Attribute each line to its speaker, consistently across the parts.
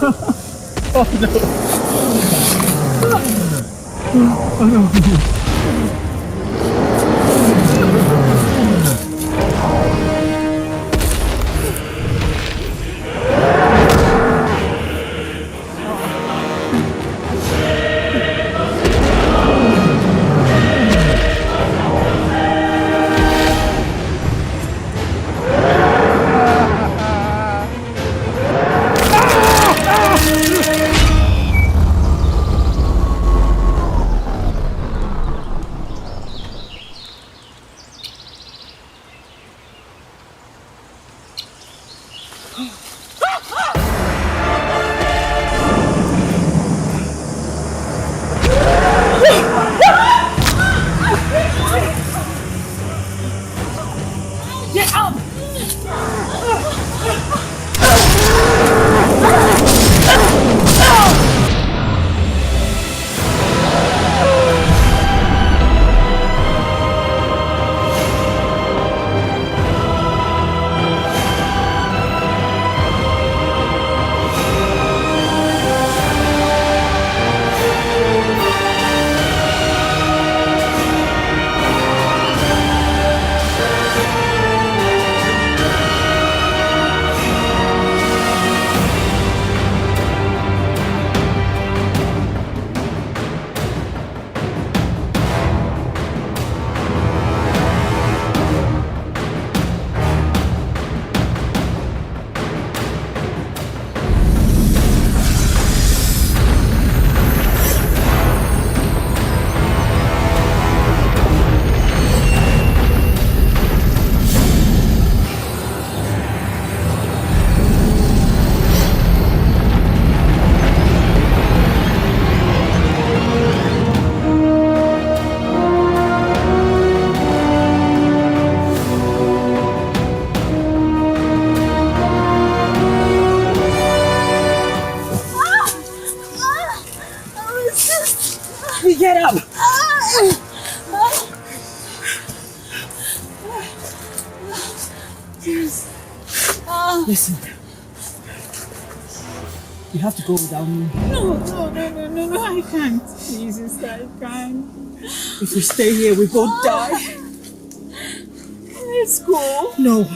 Speaker 1: Oh no. Oh no.
Speaker 2: Get up!
Speaker 1: Listen. You have to go without me.
Speaker 2: No, I can't. Jesus, I can't.
Speaker 1: If we stay here, we both die.
Speaker 2: Let's go.
Speaker 1: No.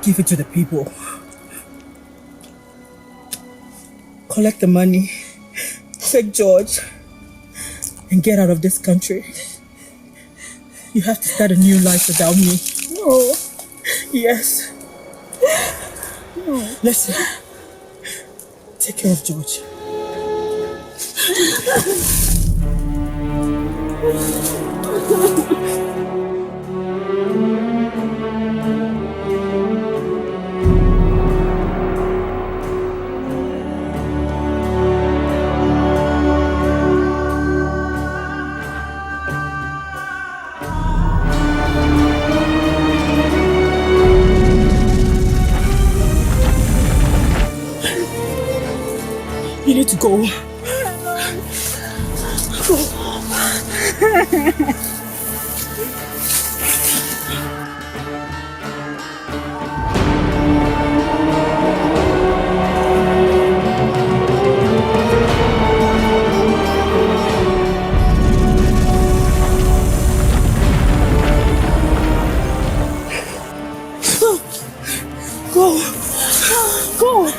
Speaker 1: Give it to the people. Collect the money. Take George. And get out of this country. You have to start a new life without me.
Speaker 2: No.
Speaker 1: Yes.
Speaker 2: No.
Speaker 1: Listen. Take care of George. You need to go. Go. Go.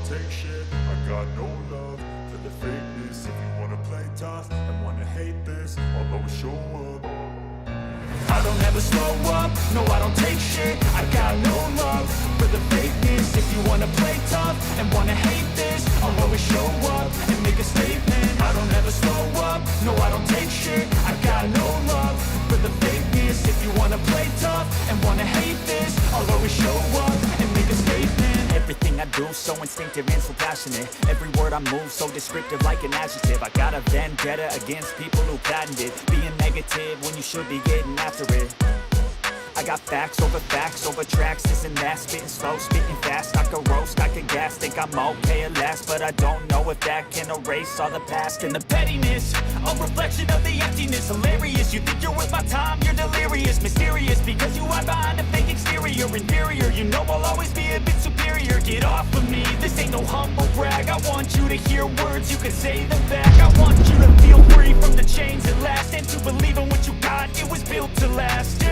Speaker 3: take shit. I got no love for the fakeness. If you wanna play tough and wanna hate this, I'll always show up.
Speaker 4: I don't ever slow up, no I don't take shit. I got no love for the fakeness. If you wanna play tough and wanna hate this, I'll always show up and make a statement. I don't ever slow up, no I don't take shit. I got no love for the fakeness. If you wanna play tough and wanna hate this, I'll always show up and make a statement. Everything I do so instinctive and so passionate. Every word I move so descriptive like an adjective. I got a vendetta against people who patented being negative when you should be getting after it. I got facts over tracks, this and that. Spitting slow, spitting fast. I could roast, I could gas. Think I'm okay at last, but I don't know if that can erase all the past. And the pettiness, a reflection of the emptiness. Hilarious, you think you're worth my time, you're delirious. Mysterious, because you hide behind a fake exterior. Inferior, you know I'll always be a bit superior. Get off of me, this ain't no humble brag. I want you to hear words, you can say them back. I want you to feel free from the chains at last, and to believe in what you got, it was built to last.